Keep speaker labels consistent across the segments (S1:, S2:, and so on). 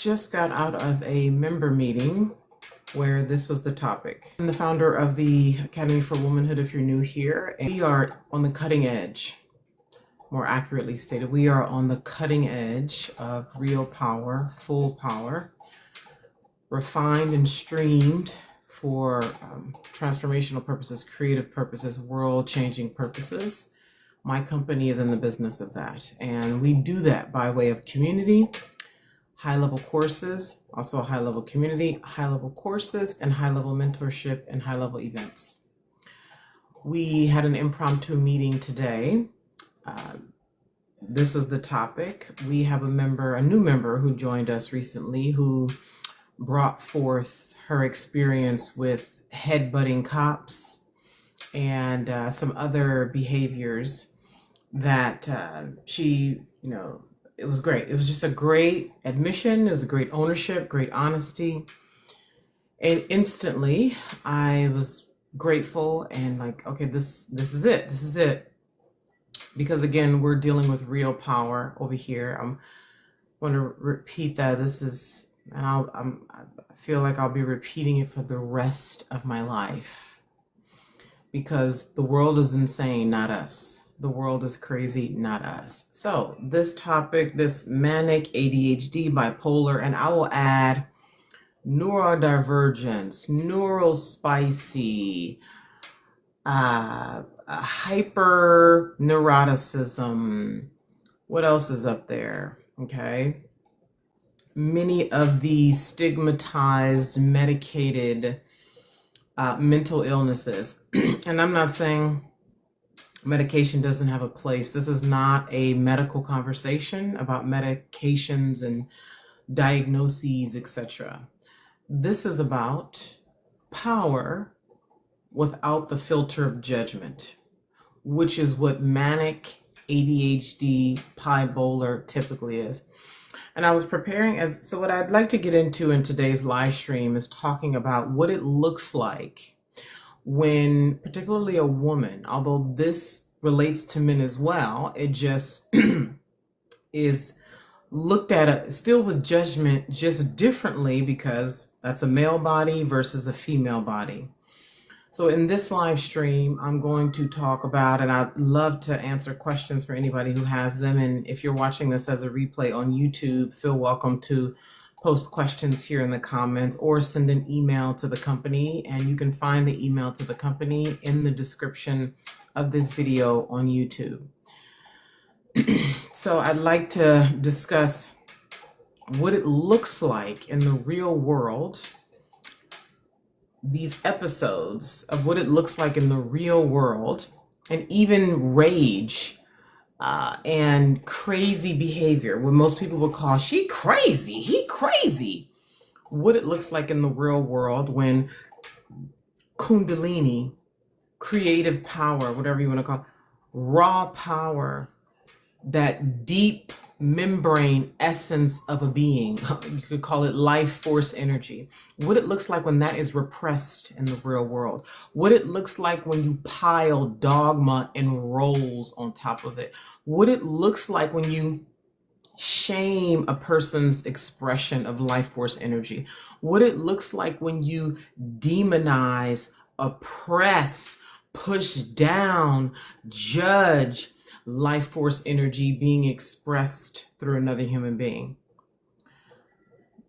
S1: just got out of a member meeting where this was the topic. I'm the founder of the Academy for Womanhood, if you're new here, and we are on the cutting edge. More accurately stated, we are on the cutting edge of real power, full power, refined and streamed for transformational purposes, creative purposes, world-changing purposes. My company is in the business of that, and we do that by way of community, high-level courses, also a high-level community, high-level courses, and high-level mentorship and high-level events. We had an impromptu meeting today. This was the topic. We have a new member who joined us recently who brought forth her experience with headbutting cops and some other behaviors that it was great. It was just a great admission. It was a great ownership, great honesty. And instantly I was grateful and like, okay, this is it. This is it. Because again, we're dealing with real power over here. I'm going to repeat that. This is, and I feel like I'll be repeating it for the rest of my life. Because the world is insane, not us. The world is crazy, not us. So this topic, this manic, ADHD, bipolar, and I will add neurodivergence, neurospicy, hyper neuroticism. What else is up there? Okay. Many of these stigmatized, medicated mental illnesses. And I'm not saying medication doesn't have a place. This is not a medical conversation about medications and diagnoses, etc. This is about power without the filter of judgment, which is what manic, ADHD, bipolar typically is. And I was preparing so what I'd like to get into in today's live stream is talking about what it looks like when particularly a woman, although this relates to men as well, it just is looked at still with judgment, just differently because that's a male body versus a female body. So in this live stream, I'm going to talk about, and I'd love to answer questions for anybody who has them. And if you're watching this as a replay on YouTube, feel welcome to post questions here in the comments or send an email to the company. And you can find the email to the company in the description of this video on YouTube. So I'd like to discuss what it looks like in the real world, these episodes of what it looks like in the real world, and even rage and crazy behavior, what most people would call she crazy, he crazy. What it looks like in the real world when Kundalini, creative power, whatever you want to call it, raw power, that deep membrane essence of a being, you could call it life force energy, what it looks like when that is repressed in the real world, what it looks like when you pile dogma and roles on top of it, what it looks like when you shame a person's expression of life force energy, what it looks like when you demonize, oppress, push down, judge life force energy being expressed through another human being.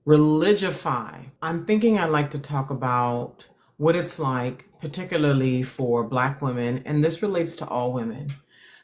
S1: Religify. I'm thinking I'd like to talk about what it's like, particularly for Black women, and this relates to all women.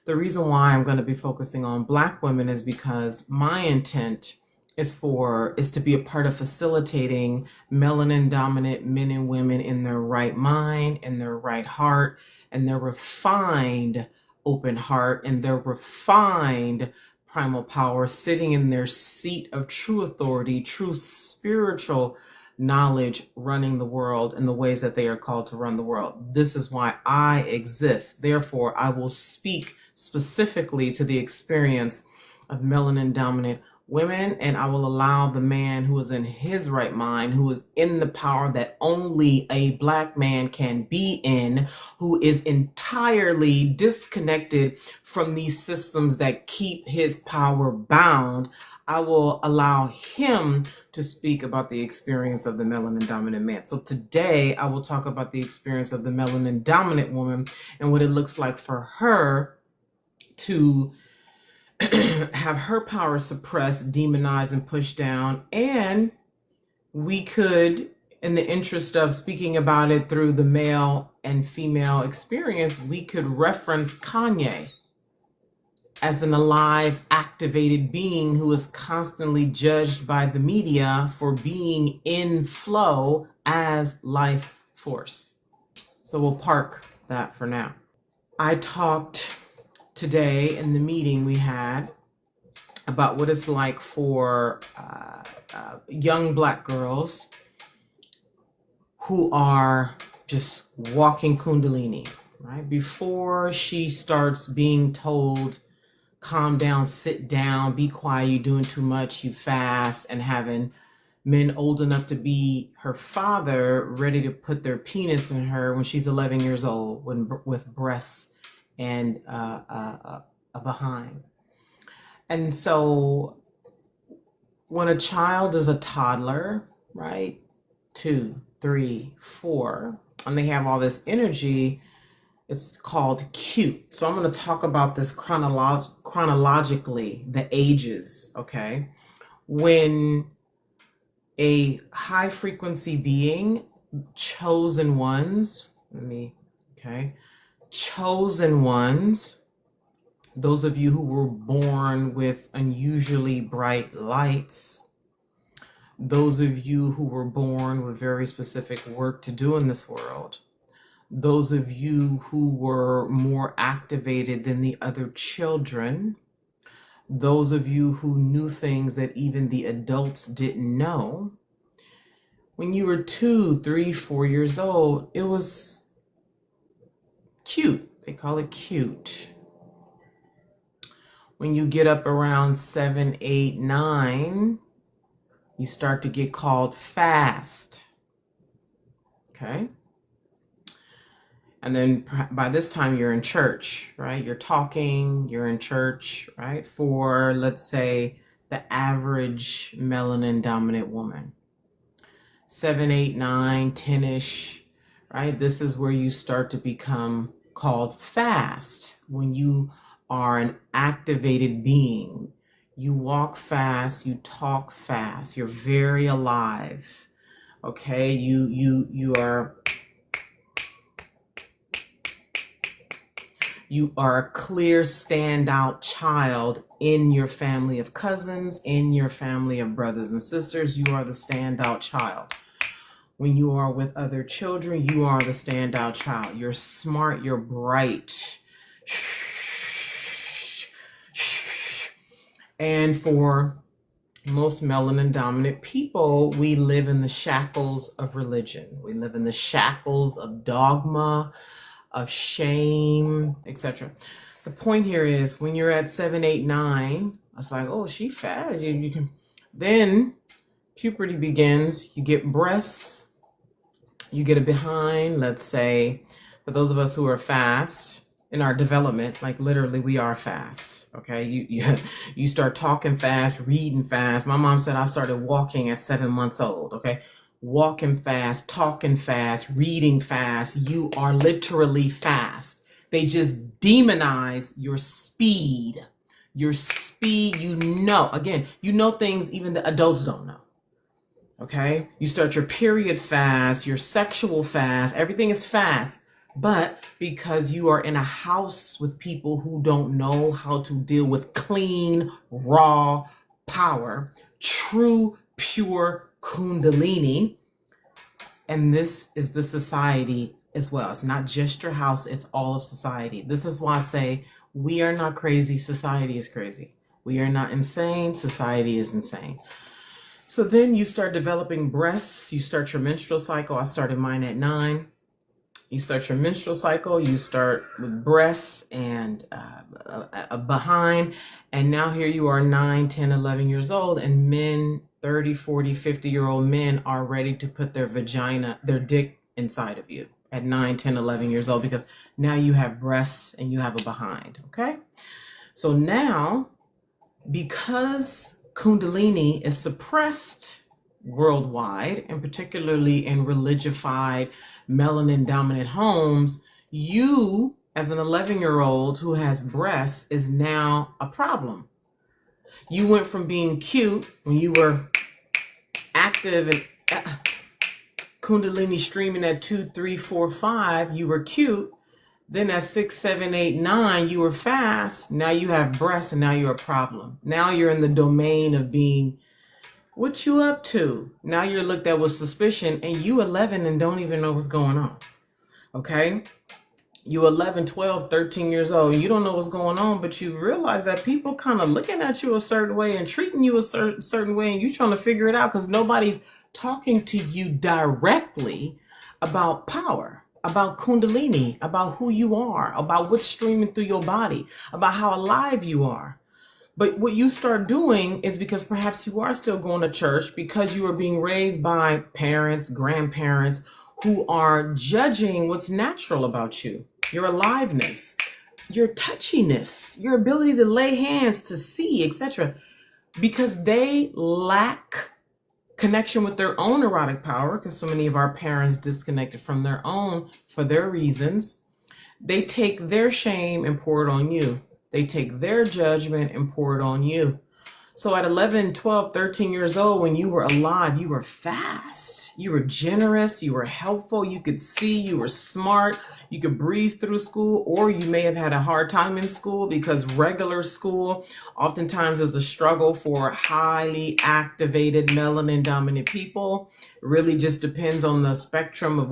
S1: The reason why I'm going to be focusing on Black women is because my intent is to be a part of facilitating melanin-dominant men and women in their right mind, in their right heart, and their refined open heart and their refined primal power, sitting in their seat of true authority, true spiritual knowledge, running the world in the ways that they are called to run the world. This is why I exist. Therefore, I will speak specifically to the experience of melanin dominant women, and I will allow the man who is in his right mind, who is in the power that only a Black man can be in, who is entirely disconnected from these systems that keep his power bound. I will allow him to speak about the experience of the melanin-dominant man. So today I will talk about the experience of the melanin-dominant woman and what it looks like for her to have her power suppressed, demonized, and pushed down. And we could, in the interest of speaking about it through the male and female experience, we could reference Kanye as an alive, activated being who is constantly judged by the media for being in flow as life force. So we'll park that for now. I talked today in the meeting we had about what it's like for young Black girls who are just walking Kundalini, right? Before she starts being told, calm down, sit down, be quiet, you're doing too much, you fast, and having men old enough to be her father ready to put their penis in her when she's 11 years old with breasts and a behind. And so when a child is a toddler, right, 2, 3, 4, and they have all this energy, it's called cute. So I'm going to talk about this chronologically, the ages, okay? When a high frequency being, chosen ones, chosen ones, those of you who were born with unusually bright lights, those of you who were born with very specific work to do in this world, those of you who were more activated than the other children, those of you who knew things that even the adults didn't know, when you were 2, 3, 4 years old, it was cute. They call it cute. When you get up around 7, 8, 9, you start to get called fast. Okay? And then by this time you're in church, right? You're talking, you're in church, right? For, let's say, the average melanin-dominant woman. 7, 8, 9, 10-ish, right? This is where you start to become called fast. When you are an activated being, you walk fast, you talk fast, you're very alive. Okay, you are a clear standout child in your family of cousins, in your family of brothers and sisters. You are the standout child. When you are with other children, you are the standout child. You're smart, you're bright. And for most melanin-dominant people, we live in the shackles of religion. We live in the shackles of dogma, of shame, etc. The point here is when you're at 7, 8, 9, it's like, oh, she fast. You can. Then puberty begins. You get breasts. You get a behind. Let's say, for those of us who are fast in our development, like literally we are fast. Okay, you start talking fast, reading fast. My mom said I started walking at 7 months old. Okay. Walking fast, talking fast, reading fast. You are literally fast. They just demonize your speed. Your speed, again, things even the adults don't know. Okay? You start your period fast, your sexual fast, everything is fast. But because you are in a house with people who don't know how to deal with clean, raw power, true, pure Kundalini, and this is the society as well. It's not just your house, it's all of society. This is why I say we are not crazy, society is crazy. We are not insane, society is insane. So then you start developing breasts, you start your menstrual cycle. I started mine at 9. You start your menstrual cycle, you start with breasts and a behind, and now here you are 9, 10, 11 years old, and men, 30, 40, 50-year-old men are ready to put their dick inside of you at 9, 10, 11 years old, because now you have breasts and you have a behind, okay? So now, because Kundalini is suppressed worldwide, and particularly in religified melanin-dominant homes, you, as an 11-year-old who has breasts, is now a problem. You went from being cute when you were active and Kundalini streaming at 2, 3, 4, 5, you were cute. Then at 6, 7, 8, 9, you were fast. Now you have breasts and now you're a problem. Now you're in the domain of being, what you up to? Now you're looked at with suspicion, and you 11 and don't even know what's going on. Okay? You 11, 12, 13 years old, you don't know what's going on, but you realize that people kind of looking at you a certain way and treating you a certain way, and you trying to figure it out because nobody's talking to you directly about power, about Kundalini, about who you are, about what's streaming through your body, about how alive you are. But what you start doing is, because perhaps you are still going to church, because you are being raised by parents, grandparents who are judging what's natural about you, your aliveness, your touchiness, your ability to lay hands, to see, etc. Because they lack connection with their own erotic power, because so many of our parents disconnected from their own for their reasons. They take their shame and pour it on you. They take their judgment and pour it on you. So at 11, 12, 13 years old, when you were alive, you were fast, you were generous, you were helpful, you could see, you were smart, you could breeze through school, or you may have had a hard time in school, because regular school oftentimes is a struggle for highly activated melanin-dominant people. It really just depends on the spectrum of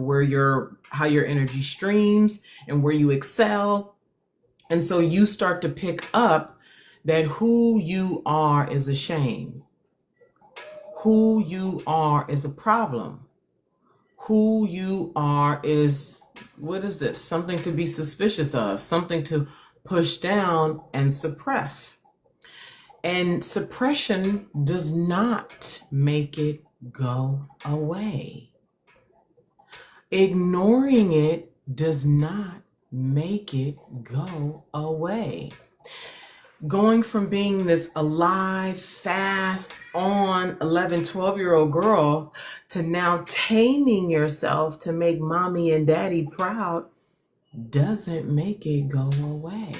S1: how your energy streams and where you excel. And so you start to pick up that who you are is a shame. Who you are is a problem. Who you are is, what is this? Something to be suspicious of, something to push down and suppress. And suppression does not make it go away. Ignoring it does not make it go away. Going from being this alive, fast, on 11, 12-year-old girl to now taming yourself to make mommy and daddy proud doesn't make it go away.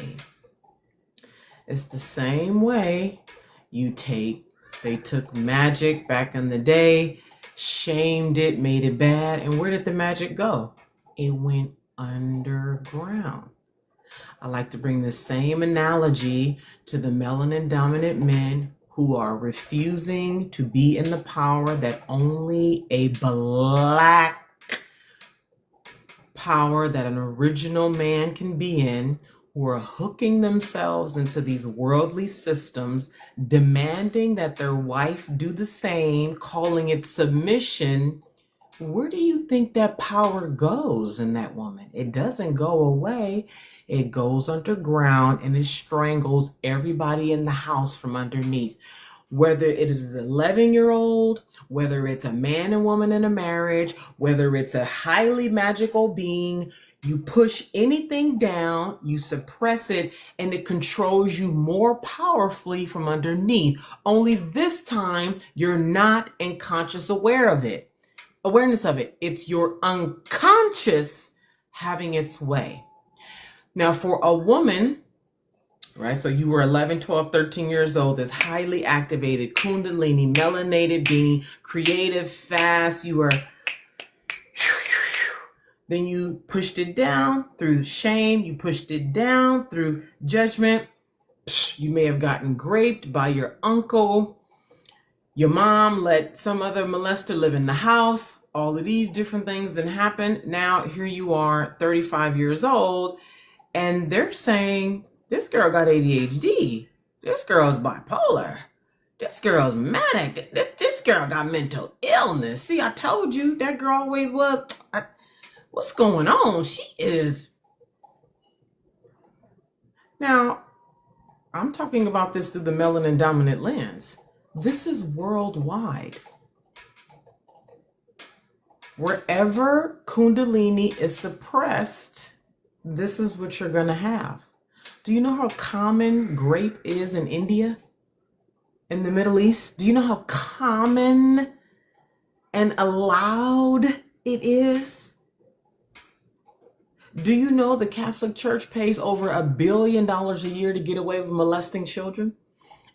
S1: It's the same way they took magic back in the day, shamed it, made it bad, and where did the magic go? It went underground. I like to bring the same analogy to the melanin-dominant men who are refusing to be in the power that only a black power that an original man can be in, who are hooking themselves into these worldly systems, demanding that their wife do the same, calling it submission. Where do you think that power goes in that woman? It doesn't go away. It goes underground and it strangles everybody in the house from underneath. Whether it is an 11-year-old, whether it's a man and woman in a marriage, whether it's a highly magical being, you push anything down, you suppress it, and it controls you more powerfully from underneath. Only this time, you're not in conscious awareness of it. It's your unconscious having its way. Now, for a woman, right, so you were 11, 12, 13 years old, this highly activated Kundalini, melanated being, creative, fast, you were, then you pushed it down through shame, you pushed it down through judgment, you may have gotten raped by your uncle, your mom let some other molester live in the house, all of these different things that happened. Now, here you are, 35 years old, and they're saying, this girl got ADHD. This girl's bipolar. This girl's manic. This girl got mental illness. See, I told you that girl always was. What's going on? She is. Now, I'm talking about this through the melanin-dominant lens. This is worldwide. Wherever Kundalini is suppressed, this is what you're going to have. Do you know how common grape is in India? in the Middle East? Do you know how common and allowed it is? Do you know the Catholic Church pays over $1 billion a year to get away with molesting children?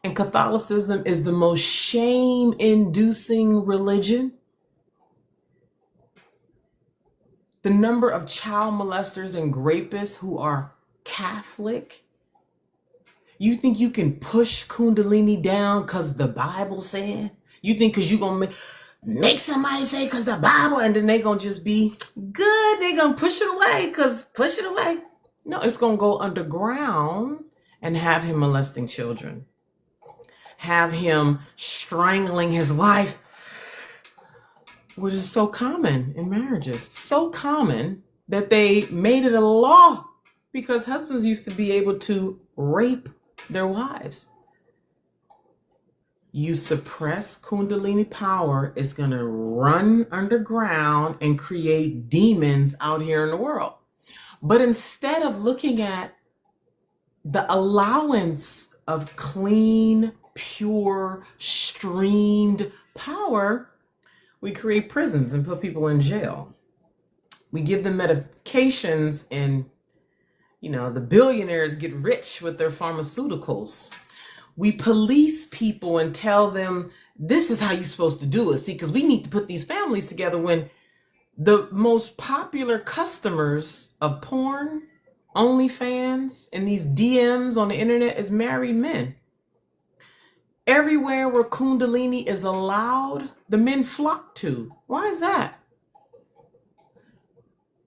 S1: And Catholicism is the most shame-inducing religion. The number of child molesters and rapists who are Catholic. You think you can push Kundalini down because the Bible said? You think because you're going to make somebody say because the Bible, and then they're going to just be good. They're going to push it away because push it away. No, it's going to go underground and have him molesting children. Have him strangling his wife, which is so common in marriages. So common that they made it a law because husbands used to be able to rape their wives. You suppress Kundalini power, it's going to run underground and create demons out here in the world. But instead of looking at the allowance of clean, pure, streamed power, we create prisons and put people in jail. We give them medications, and the billionaires get rich with their pharmaceuticals. We police people and tell them this is how you're supposed to do it. See, because we need to put these families together, when the most popular customers of porn, OnlyFans, and these DMs on the internet is married men. Everywhere where Kundalini is allowed, the men flock to. Why is that?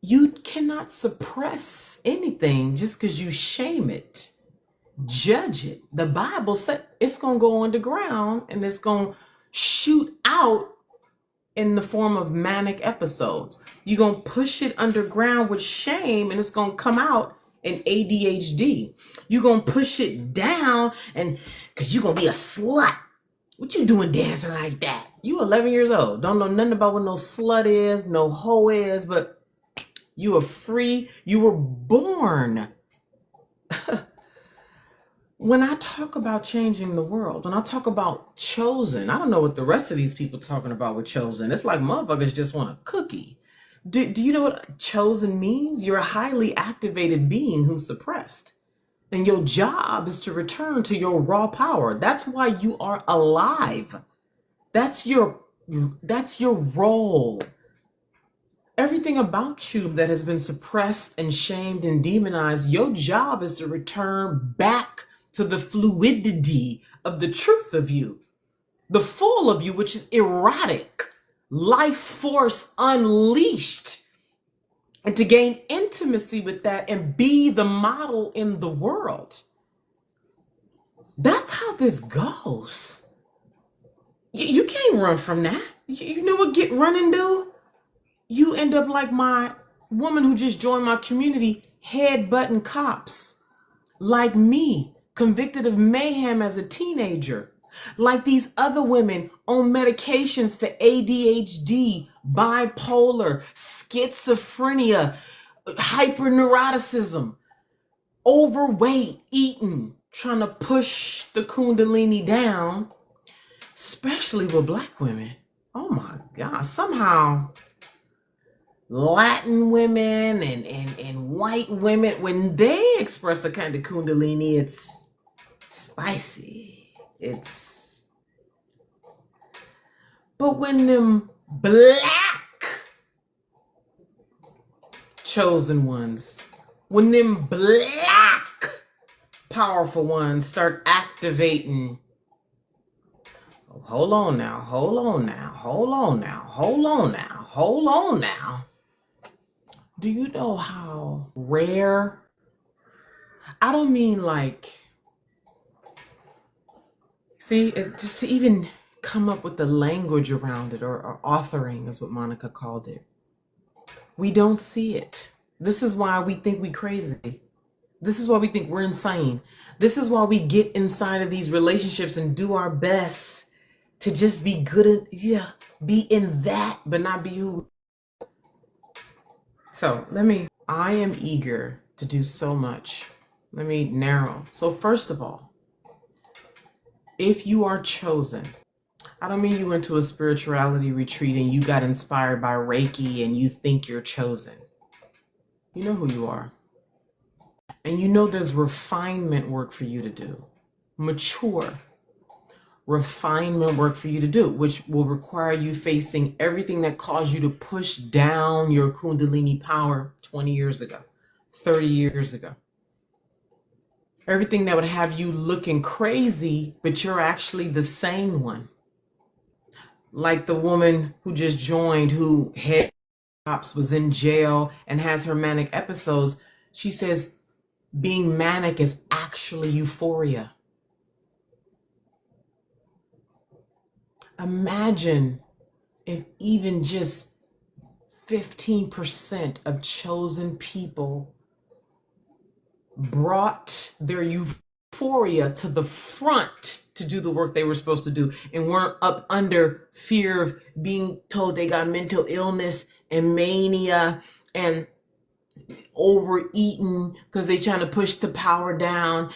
S1: You cannot suppress anything just because you shame it, judge it. The Bible said it's going to go underground and it's going to shoot out in the form of manic episodes. You're going to push it underground with shame and it's going to come out in ADHD. You're going to push it down and because you're going to be a slut. What you doing dancing like that? You 11 years old. Don't know nothing about what no slut is, no hoe is, but you are free. You were born. When I talk about changing the world, when I talk about chosen, I don't know what the rest of these people talking about with chosen. It's like motherfuckers just want a cookie. Do you know what chosen means? You're a highly activated being who's suppressed. And your job is to return to your raw power. That's why you are alive. That's your role. Everything about you that has been suppressed and shamed and demonized, your job is to return back to the fluidity of the truth of you, the full of you, which is erotic, life force unleashed, and to gain intimacy with that and be the model in the world. That's how this goes. You can't run from that. You know what get running do? You end up like my woman who just joined my community, headbutting cops. Like me, convicted of mayhem as a teenager. Like these other women on medications for ADHD, bipolar, schizophrenia, hyperneuroticism, overweight, eating, trying to push the Kundalini down, especially with Black women. Oh my God, somehow Latin women and white women, when they express a kind of Kundalini, it's spicy. But when them Black chosen ones, when them Black powerful ones start activating, hold on now. Do you know how rare? I don't mean like, just to even come up with the language around it, or authoring is what Monica called it. We don't see it. This is why we think we crazy. This is why we think we're insane. This is why we get inside of these relationships and do our best to just be good at, be in that, but not be who. So I am eager to do so much. Let me narrow. So first of all, If you are chosen, I don't mean you went to a spirituality retreat and you got inspired by Reiki and you think you're chosen. You know who you are. And you know there's refinement work for you to do. Mature refinement work for you to do, which will require you facing everything that caused you to push down your Kundalini power 20 years ago, 30 years ago. Everything that would have you looking crazy, but you're actually the sane one. Like the woman who just joined, who head cops, was in jail and has her manic episodes. She says being manic is actually euphoria. Imagine if even just 15% of chosen people brought their euphoria to the front to do the work they were supposed to do and weren't up under fear of being told they got mental illness and mania and overeating because they trying to push the power down,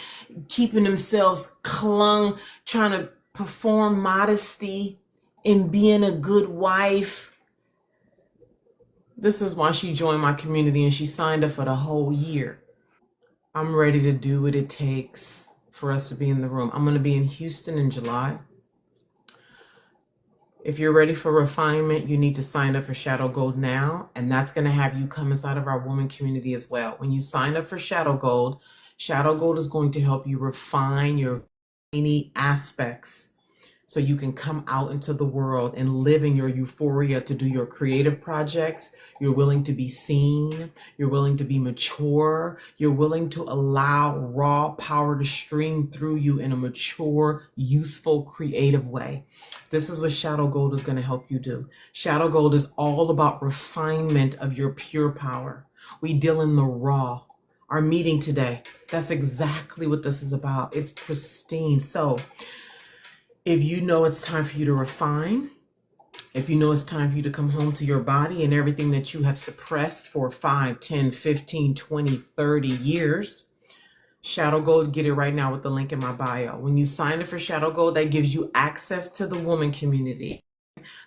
S1: keeping themselves clung, trying to perform modesty and being a good wife. This is why she joined my community and she signed up for the whole year. I'm ready to do what it takes for us to be in the room. I'm going to be in Houston in July. If you're ready for refinement, you need to sign up for Shadow Gold now, and that's going to have you come inside of our woman community as well. When you sign up for Shadow Gold is going to help you refine your many aspects so you can come out into the world and live in your euphoria to do your creative projects. You're willing to be seen. You're willing to be mature. You're willing to allow raw power to stream through you in a mature, useful, creative way. This is what Shadow Gold is going to help you do. Shadow Gold is all about refinement of your pure power. We deal in the raw. Our meeting today, that's exactly what this is about. It's pristine. So if you know it's time for you to refine, if you know it's time for you to come home to your body and everything that you have suppressed for 5, 10, 15, 20, 30 years, Shadow Gold, get it right now with the link in my bio. When you sign up for Shadow Gold, that gives you access to the woman community.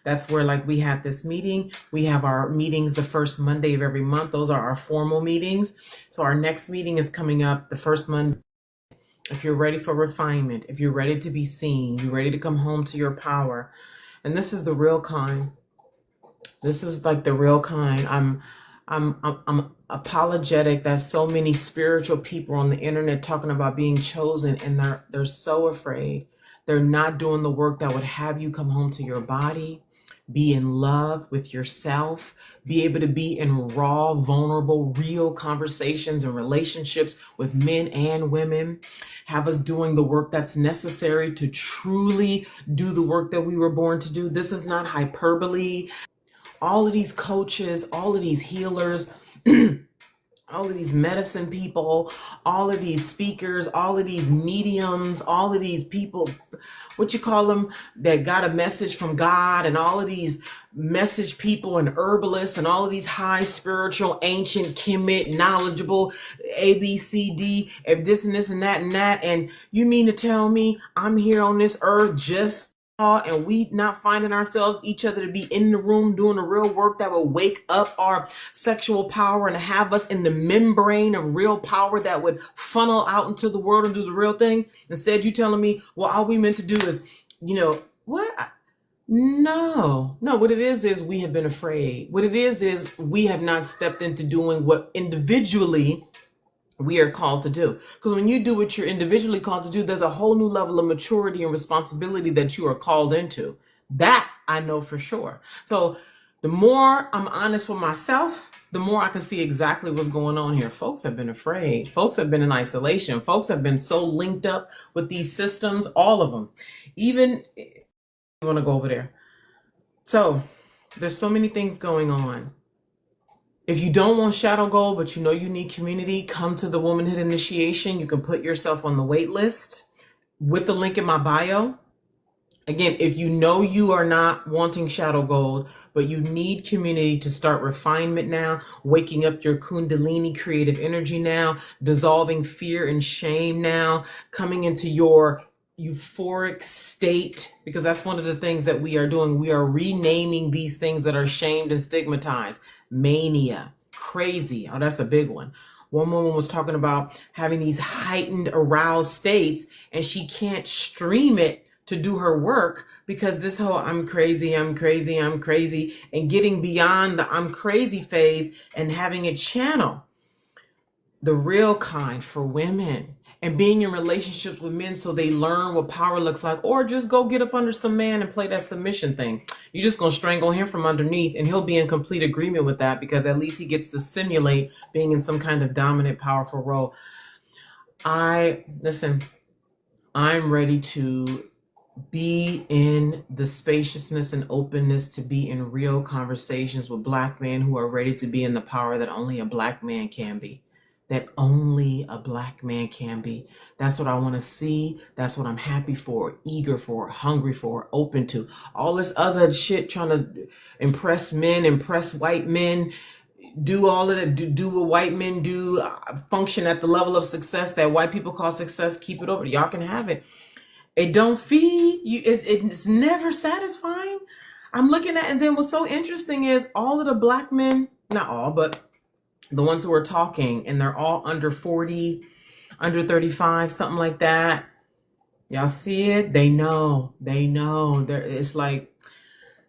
S1: That's where, like, we have this meeting. We have our meetings the first Monday of every month. Those are our formal meetings. So our next meeting is coming up the first Monday. If you're ready for refinement, if you're ready to be seen, you're ready to come home to your power. And this is the real kind. This is like the real kind. I'm apologetic that so many spiritual people on the internet talking about being chosen, and they're so afraid. They're not doing the work that would have you come home to your body, be in love with yourself, be able to be in raw, vulnerable, real conversations and relationships with men and women, have us doing the work that's necessary to truly do the work that we were born to do. This is not hyperbole. All of these coaches, all of these healers, all of these medicine people, all of these speakers, all of these mediums, all of these people, what you call them, that got a message from God, and all of these message people and herbalists and all of these high spiritual, ancient, Kemet, knowledgeable, A, B, C, D, if this and this and that and that. And you mean to tell me I'm here on this earth just and we not finding ourselves each other to be in the room doing the real work that will wake up our sexual power and have us in the membrane of real power that would funnel out into the world and do the real thing? Instead, you telling me, well, all we meant to do is, what? No, what it is we have been afraid. What it is we have not stepped into doing what individually we are called to do. Because when you do what you're individually called to do, there's a whole new level of maturity and responsibility that you are called into. That I know for sure. So the more I'm honest with myself, the more I can see exactly what's going on here. Folks have been afraid. Folks have been in isolation. Folks have been so linked up with these systems, all of them. Even, you want to go over there. So there's so many things going on. If you don't want Shadow Gold, but you know you need community, come to the Womanhood Initiation. You can put yourself on the wait list with the link in my bio. Again, if you know you are not wanting Shadow Gold, but you need community to start refinement now, waking up your Kundalini creative energy now, dissolving fear and shame now, coming into your euphoric state, because that's one of the things that we are doing. We are renaming these things that are shamed and stigmatized. Mania, crazy. Oh, that's a big one. One woman was talking about having these heightened aroused states, and she can't stream it to do her work because this whole I'm crazy, I'm crazy, I'm crazy, and getting beyond the I'm crazy phase and having it channel the real kind for women, and being in relationships with men so they learn what power looks like, or just go get up under some man and play that submission thing. You're just going to strangle him from underneath, and he'll be in complete agreement with that because at least he gets to simulate being in some kind of dominant, powerful role. Listen, I'm ready to be in the spaciousness and openness to be in real conversations with Black men who are ready to be in the power that only a Black man can be. That only a Black man can be. That's what I want to see. That's what I'm happy for, eager for, hungry for, open to. All this other shit trying to impress men, impress white men, do all of that, do what white men do, function at the level of success that white people call success, keep it over. Y'all can have it. It don't feed you. It's never satisfying. I'm looking at, and then what's so interesting is all of the Black men, not all, but the ones who are talking, and they're all under 40, under 35, something like that. Y'all see it? They know. It's like,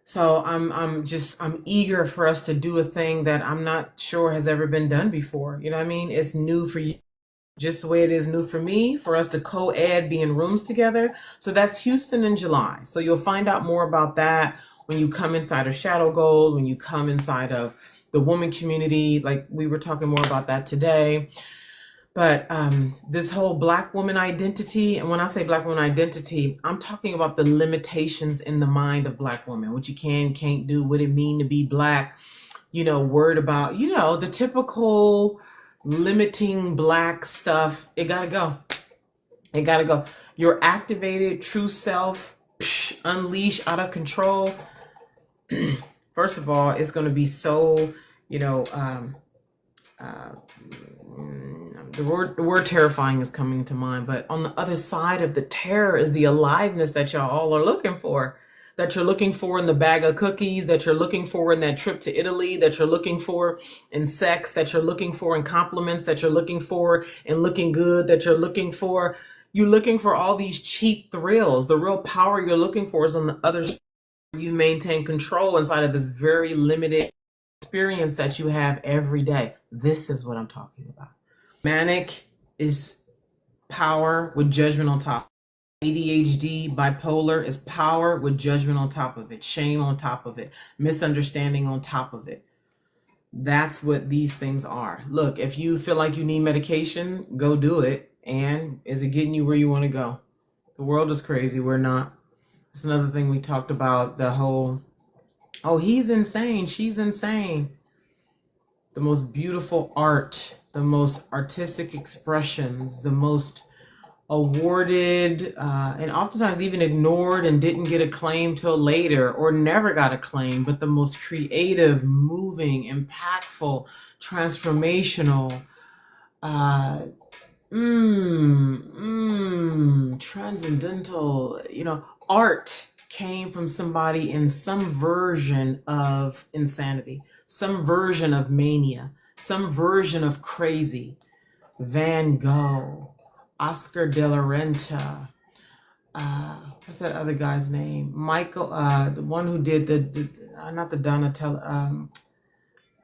S1: so I'm eager for us to do a thing that I'm not sure has ever been done before. You know what I mean? It's new for you, just the way it is new for me, for us to co-ed, be in rooms together. So that's Houston in July. So you'll find out more about that when you come inside of Shadow Gold, when you come inside of the woman community. Like we were talking more about that today. But this whole Black woman identity, and when I say Black woman identity, I'm talking about the limitations in the mind of Black women, what you can, can't do, what it mean to be Black, word about, the typical limiting Black stuff. It gotta go. It gotta go. Your activated true self, unleash out of control. First of all, it's going to be so, the word terrifying is coming to mind. But on the other side of the terror is the aliveness that y'all all are looking for, that you're looking for in the bag of cookies, that you're looking for in that trip to Italy, that you're looking for in sex, that you're looking for in compliments, that you're looking for in looking good, that you're looking for. You're looking for all these cheap thrills. The real power you're looking for is on the other side. You maintain control inside of this very limited experience that you have every day. This is what I'm talking about. Manic is power with judgment on top. ADHD, bipolar is power with judgment on top of it, shame on top of it, misunderstanding on top of it. That's what these things are. Look, if you feel like you need medication, go do it. And is it getting you where you want to go? The world is crazy. We're not. It's another thing we talked about, the whole, oh, he's insane, she's insane. The most beautiful art, the most artistic expressions, the most awarded, and oftentimes even ignored and didn't get acclaim till later, or never got acclaim, but the most creative, moving, impactful, transformational, transcendental, art came from somebody in some version of insanity, some version of mania, some version of crazy. Van Gogh, Oscar de la Renta, what's that other guy's name? Michael, the one who did not the Donatello.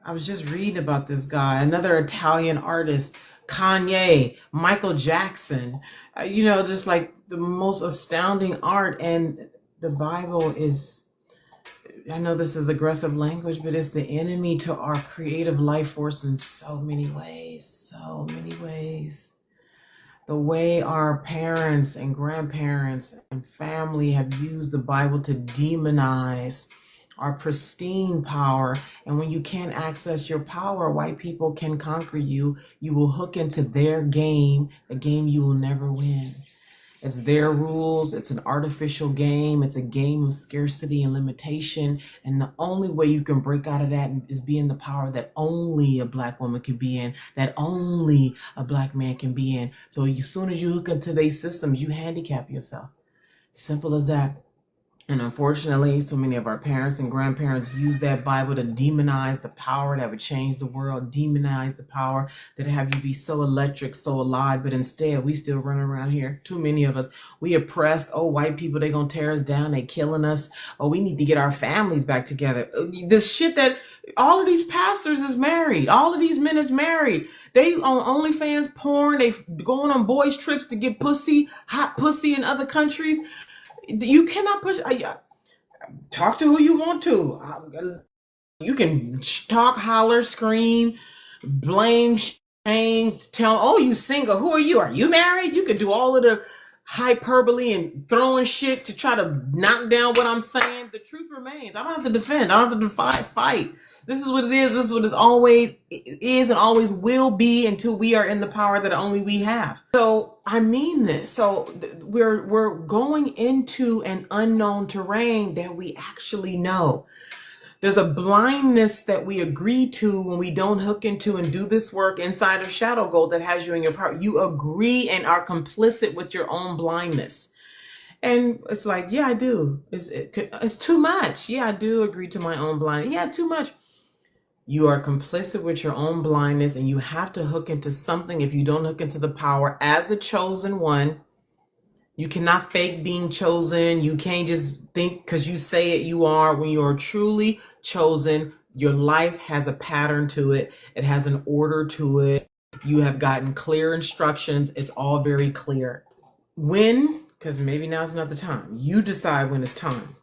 S1: I was just reading about this guy, another Italian artist, Kanye, Michael Jackson, just like the most astounding art. And the Bible is, I know this is aggressive language, but it's the enemy to our creative life force in so many ways, The way our parents and grandparents and family have used the Bible to demonize our pristine power. And when you can't access your power, white people can conquer you. You will hook into their game, a game you will never win. It's their rules. It's an artificial game. It's a game of scarcity and limitation. And the only way you can break out of that is be in the power that only a Black woman can be in, that only a Black man can be in. So as soon as you hook into these systems, you handicap yourself. Simple as that. And unfortunately, so many of our parents and grandparents use that Bible to demonize the power that would change the world, demonize the power that have you be so electric, so alive. But instead, we still run around here. Too many of us. We oppressed. Oh, white people, they gonna tear us down. They killing us. Oh, we need to get our families back together. This shit that all of these pastors is married. All of these men is married. They on OnlyFans porn. They going on boys trips to get pussy, hot pussy in other countries. You cannot push. Talk to who you want to. You can talk, holler, scream, blame, shame, tell, oh, you single. Who are you? Are you married? You could do all of the hyperbole and throwing shit to try to knock down what I'm saying. The truth remains. I don't have to defend. I don't have to fight. This is what it is. This is what it always is and always will be until we are in the power that only we have. So I mean this. So we're going into an unknown terrain that we actually know. There's a blindness that we agree to when we don't hook into and do this work inside of Shadow Gold that has you in your power. You agree and are complicit with your own blindness. And it's like, yeah, I do. It's too much. Yeah, I do agree to my own blindness. Yeah, too much. You are complicit with your own blindness, and you have to hook into something. If you don't hook into the power as a chosen one, you cannot fake being chosen. You can't just think because you say it, you are. When you are truly chosen, your life has a pattern to it. It has an order to it. You have gotten clear instructions. It's all very clear. When, because maybe now's not the time, you decide when it's time.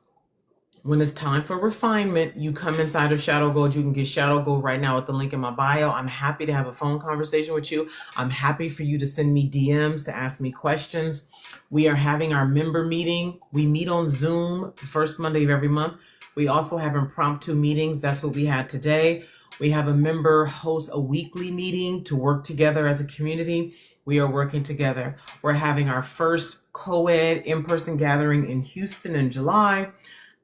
S1: When it's time for refinement, you come inside of Shadow Gold. You can get Shadow Gold right now at the link in my bio. I'm happy to have a phone conversation with you. I'm happy for you to send me DMs to ask me questions. We are having our member meeting. We meet on Zoom the first Monday of every month. We also have impromptu meetings. That's what we had today. We have a member host a weekly meeting to work together as a community. We are working together. We're having our first co-ed in-person gathering in Houston in July.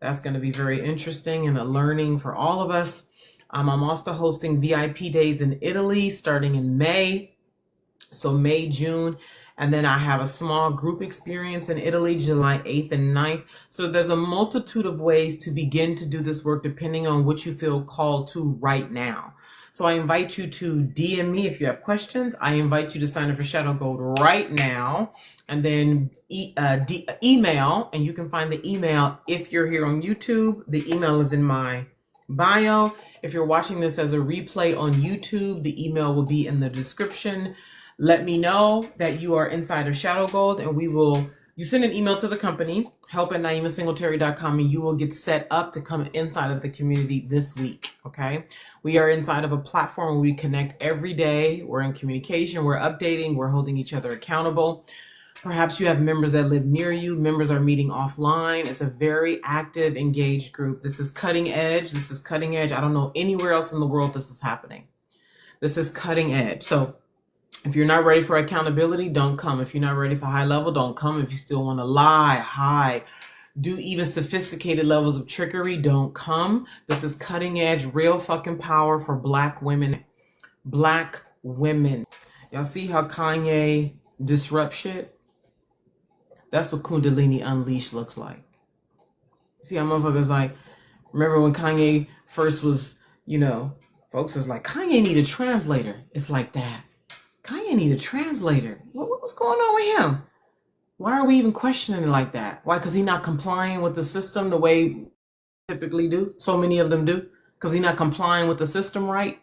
S1: That's going to be very interesting and a learning for all of us. I'm also hosting VIP days in Italy starting in May. So May, June. And then I have a small group experience in Italy, July 8th and 9th. So there's a multitude of ways to begin to do this work depending on what you feel called to right now. So I invite you to DM me if you have questions. I invite you to sign up for Shadow Gold right now. And then email, and you can find the email if you're here on YouTube. The email is in my bio. If you're watching this as a replay on YouTube, the email will be in the description. Let me know that you are inside of Shadow Gold, and you send an email to the company, help@naimasingletary.com, and you will get set up to come inside of the community this week, okay? We are inside of a platform where we connect every day. We're in communication, we're updating, we're holding each other accountable. Perhaps you have members that live near you. Members are meeting offline. It's a very active, engaged group. This is cutting edge. This is cutting edge. I don't know anywhere else in the world this is happening. This is cutting edge. So if you're not ready for accountability, don't come. If you're not ready for high level, don't come. If you still want to lie, hide, do even sophisticated levels of trickery, don't come. This is cutting edge, real fucking power for Black women. Black women. Y'all see how Kanye disrupts shit? That's what Kundalini Unleashed looks like. See how motherfuckers like, remember when Kanye first was, folks was like, Kanye need a translator. It's like that. Kanye need a translator. What's going on with him? Why are we even questioning it like that? Why? Because he's not complying with the system the way typically do. So many of them do. Because he's not complying with the system right.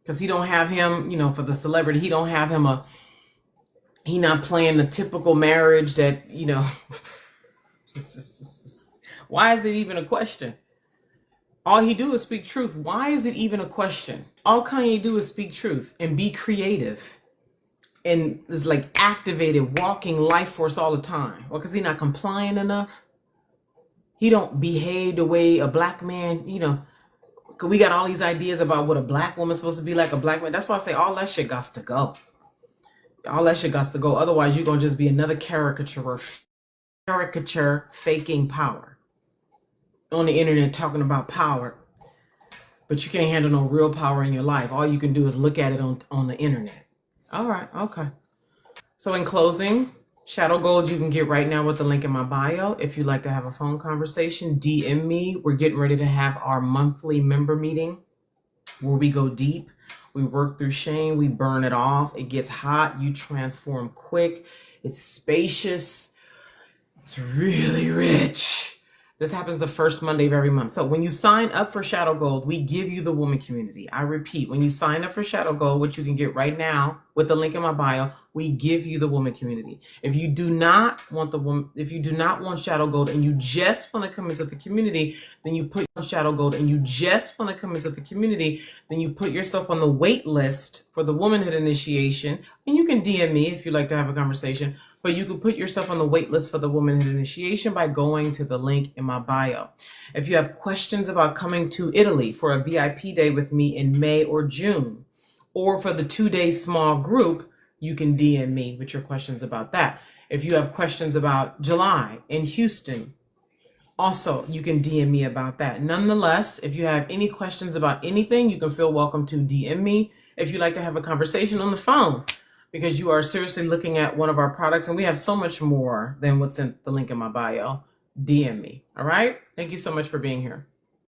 S1: Because he don't have him, for the celebrity, he don't have him he not playing the typical marriage that, why is it even a question? All he do is speak truth. Why is it even a question? All Kanye do is speak truth and be creative and is like activated, walking life force all the time. Well, because he not complying enough. He don't behave the way a Black man, because we got all these ideas about what a Black woman's supposed to be like, a Black man. That's why I say all that shit got to go. All that shit got to go. Otherwise, you're going to just be another caricature faking power on the internet talking about power, but you can't handle no real power in your life. All you can do is look at it on the internet. All right. Okay. So in closing, Shadow Gold you can get right now with the link in my bio. If you'd like to have a phone conversation, DM me. We're getting ready to have our monthly member meeting where we go deep. We work through shame. We burn it off. It gets hot. You transform quick. It's spacious. It's really rich. This happens the first Monday of every month. So when you sign up for Shadow Gold, we give you the woman community. I repeat, when you sign up for Shadow Gold, which you can get right now with the link in my bio, we give you the woman community. If you do not want Shadow Gold and you just want to come into the community, then you put on Shadow Gold and you just want to come into the community, then you put yourself on the wait list for the Womanhood initiation. And you can DM me if you'd like to have a conversation. But you can put yourself on the wait list for the Womanhood initiation by going to the link in my bio. If you have questions about coming to Italy for a VIP day with me in May or June, or for the 2-day small group, you can DM me with your questions about that. If you have questions about July in Houston, also, you can DM me about that. Nonetheless, if you have any questions about anything, you can feel welcome to DM me. If you'd like to have a conversation on the phone, because you are seriously looking at one of our products, and we have so much more than what's in the link in my bio, DM me. All right? Thank you so much for being here.